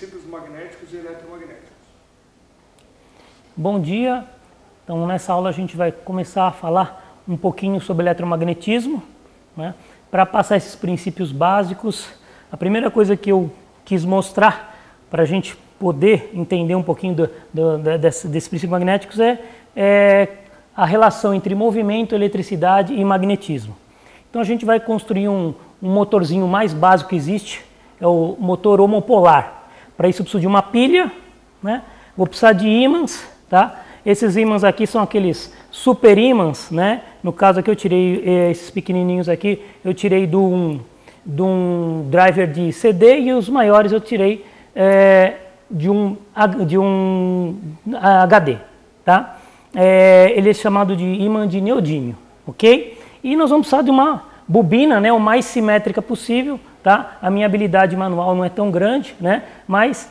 princípios magnéticos e eletromagnéticos. Bom dia. Então, nessa aula a gente vai começar a falar um pouquinho sobre eletromagnetismo, né? Para passar esses princípios básicos, a primeira coisa que eu quis mostrar para a gente poder entender um pouquinho desses princípios magnéticos é a relação entre movimento, eletricidade e magnetismo. Então a gente vai construir um motorzinho mais básico que existe, é o motor homopolar. Para isso eu preciso de uma pilha, né? Vou precisar de ímãs, tá? Esses ímãs aqui são aqueles super ímãs, né? No caso aqui eu tirei esses pequenininhos aqui, eu tirei de um driver de CD e os maiores eu tirei de um HD, tá? Ele é chamado de ímã de neodímio, ok? E nós vamos precisar de uma bobina, né, o mais simétrica possível, tá? A minha habilidade manual não é tão grande, né? Mas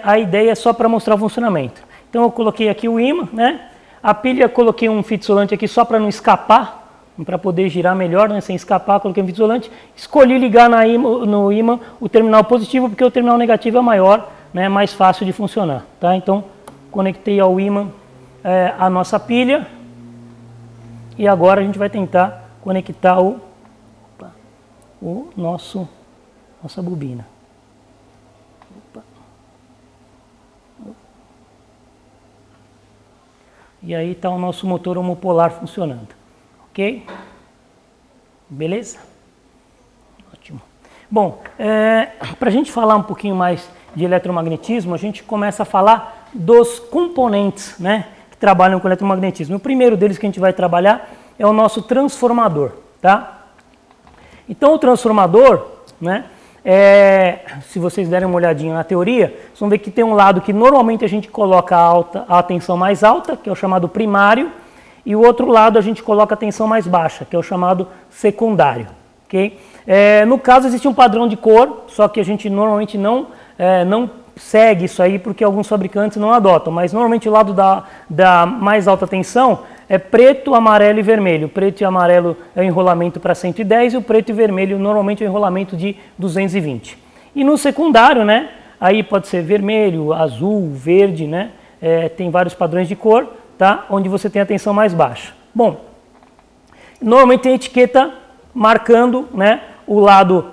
a ideia é só para mostrar o funcionamento. Então eu coloquei aqui o ímã, né? A pilha coloquei um fita isolante aqui só para não escapar, para poder girar melhor, né, sem escapar, coloquei um fita isolante. Escolhi ligar no ímã o terminal positivo, porque o terminal negativo é maior, né, mais fácil de funcionar, tá? Então conectei ao ímã a nossa pilha e agora a gente vai tentar conectar nossa bobina. Opa. E aí está o nosso motor homopolar funcionando, ok? Beleza? Ótimo. Bom, para a gente falar um pouquinho mais de eletromagnetismo, a gente começa a falar dos componentes, né, que trabalham com eletromagnetismo. O primeiro deles que a gente vai trabalhar é o nosso transformador, tá? Então o transformador, né, se vocês derem uma olhadinha na teoria, vocês vão ver que tem um lado que normalmente a gente coloca a tensão mais alta, que é o chamado primário, e o outro lado a gente coloca a tensão mais baixa, que é o chamado secundário, ok? No caso existe um padrão de cor, só que a gente normalmente não segue isso aí porque alguns fabricantes não adotam, mas normalmente o lado da mais alta tensão é preto, amarelo e vermelho. O preto e amarelo é o enrolamento para 110 e o preto e vermelho normalmente é o enrolamento de 220. E no secundário, né, aí pode ser vermelho, azul, verde, né, tem vários padrões de cor, tá, onde você tem a tensão mais baixa. Bom, normalmente tem etiqueta marcando, né, o lado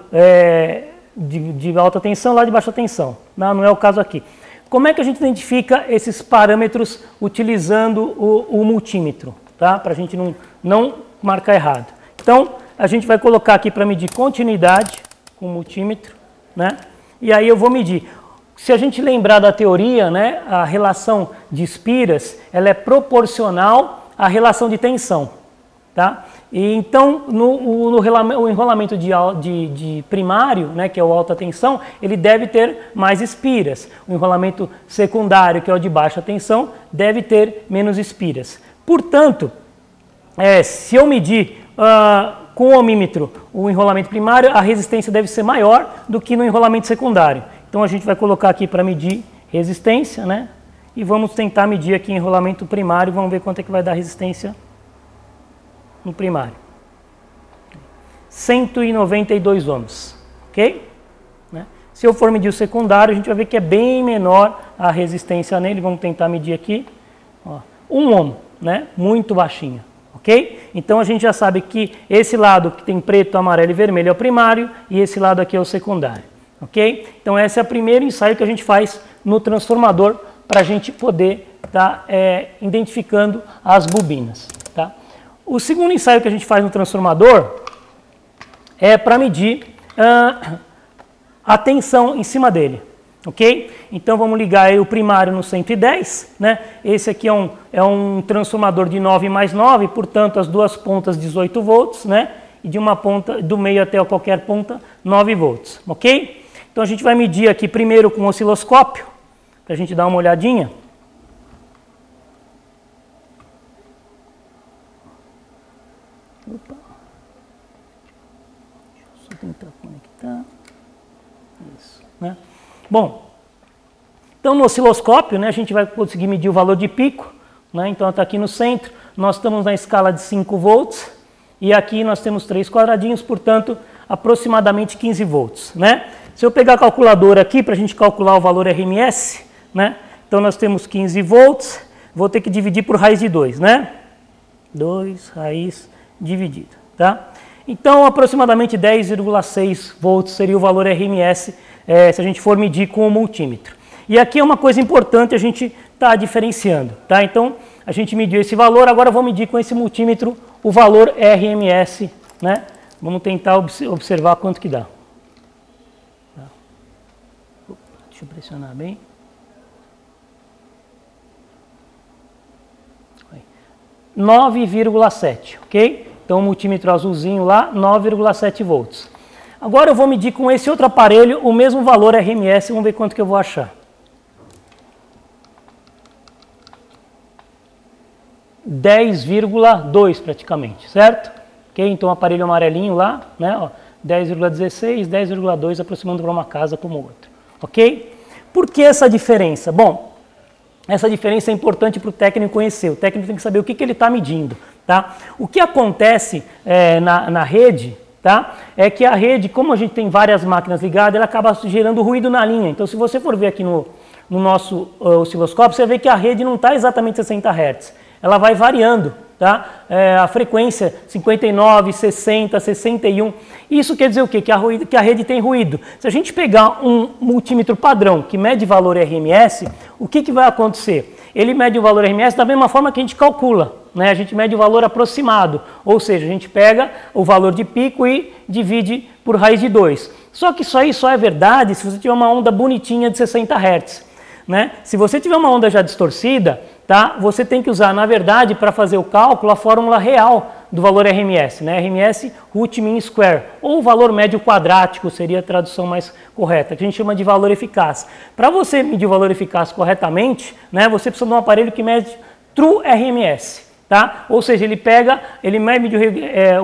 de alta tensão, lá de baixa tensão. Não é o caso aqui. Como é que a gente identifica esses parâmetros utilizando o multímetro, tá? Para a gente não marcar errado. Então, a gente vai colocar aqui para medir continuidade com o multímetro, né? E aí eu vou medir. Se a gente lembrar da teoria, né, a relação de espiras, ela é proporcional à relação de tensão, tá? E então, o enrolamento de primário, né, que é o alta tensão, ele deve ter mais espiras. O enrolamento secundário, que é o de baixa tensão, deve ter menos espiras. Portanto, se eu medir com o ohmímetro o enrolamento primário, a resistência deve ser maior do que no enrolamento secundário. Então, a gente vai colocar aqui para medir resistência, né? E vamos tentar medir aqui enrolamento primário, vamos ver quanto é que vai dar resistência no primário. 192 ohms, ok? Né? Se eu for medir o secundário, a gente vai ver que é bem menor a resistência nele. Vamos tentar medir aqui. Ó, 1 ohm, né? Muito baixinha, ok? Então a gente já sabe que esse lado que tem preto, amarelo e vermelho é o primário e esse lado aqui é o secundário, ok? Então esse é o primeiro ensaio que a gente faz no transformador para a gente poder estar identificando as bobinas, tá? O segundo ensaio que a gente faz no transformador é para medir a tensão em cima dele, ok? Então vamos ligar aí o primário no 110, né? Esse aqui é um transformador de 9 mais 9, portanto as duas pontas 18 volts, né? E de uma ponta, do meio até qualquer ponta, 9 volts, ok? Então a gente vai medir aqui primeiro com o osciloscópio, para a gente dar uma olhadinha. Opa. Deixa eu só tentar conectar. Isso, né? Bom, então no osciloscópio, né, a gente vai conseguir medir o valor de pico, né? Então está aqui no centro, nós estamos na escala de 5 volts e aqui nós temos 3 quadradinhos, portanto aproximadamente 15 volts, né? Se eu pegar a calculadora aqui para a gente calcular o valor RMS, né? Então nós temos 15 volts, vou ter que dividir por raiz de 2, né? 2 raiz dividido, tá? Então aproximadamente 10,6 volts seria o valor RMS se a gente for medir com o multímetro. E aqui é uma coisa importante a gente tá diferenciando, tá? Então a gente mediu esse valor, agora eu vou medir com esse multímetro o valor RMS, né? Vamos tentar observar quanto que dá. Deixa eu pressionar bem. 9,7, ok? Então o multímetro azulzinho lá, 9,7 volts. Agora eu vou medir com esse outro aparelho o mesmo valor RMS, vamos ver quanto que eu vou achar. 10,2 praticamente, certo? Ok? Então o aparelho amarelinho lá, né? 10,16, 10,2 aproximando para uma casa como outra, ok? Por que essa diferença? Bom, essa diferença é importante para o técnico conhecer. O técnico tem que saber o que ele está medindo, tá? O que acontece na rede, tá? É que a rede, como a gente tem várias máquinas ligadas, ela acaba gerando ruído na linha. Então, se você for ver aqui no nosso osciloscópio, você vê que a rede não está exatamente 60 Hz. Ela vai variando, tá? A frequência 59, 60, 61. Isso quer dizer o quê? Que a rede tem ruído. Se a gente pegar um multímetro padrão que mede valor RMS, o que vai acontecer? Ele mede o valor RMS da mesma forma que a gente calcula, né? A gente mede o valor aproximado, ou seja, a gente pega o valor de pico e divide por raiz de 2. Só que isso aí só é verdade se você tiver uma onda bonitinha de 60 Hz. Né? Se você tiver uma onda já distorcida, tá? Você tem que usar, na verdade, para fazer o cálculo, a fórmula real do valor RMS, né? RMS root mean square, ou o valor médio quadrático seria a tradução mais correta, que a gente chama de valor eficaz. Para você medir o valor eficaz corretamente, né, você precisa de um aparelho que mede true RMS. Tá? Ou seja, ele mede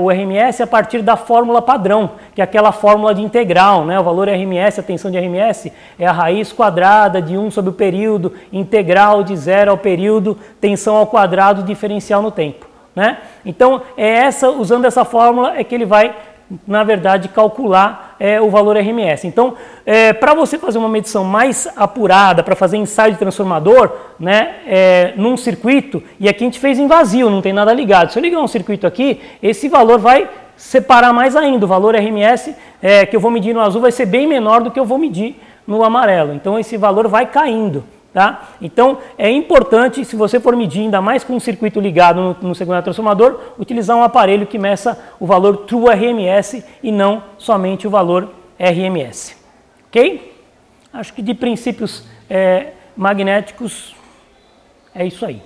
o RMS a partir da fórmula padrão, que é aquela fórmula de integral, né? O valor RMS, a tensão de RMS, é a raiz quadrada de 1 sobre o período, integral de 0 ao período, tensão ao quadrado, diferencial no tempo. Né? Então, usando essa fórmula é que ele vai, na verdade, calcular o valor RMS. Então, para você fazer uma medição mais apurada, para fazer ensaio de transformador, né, num circuito, e aqui a gente fez em vazio, não tem nada ligado. Se eu ligar um circuito aqui, esse valor vai separar mais ainda. O valor RMS que eu vou medir no azul vai ser bem menor do que eu vou medir no amarelo. Então, esse valor vai caindo. Tá? Então, é importante, se você for medir, ainda mais com um circuito ligado no secundário transformador, utilizar um aparelho que meça o valor True RMS e não somente o valor RMS. Ok? Acho que de princípios magnéticos é isso aí.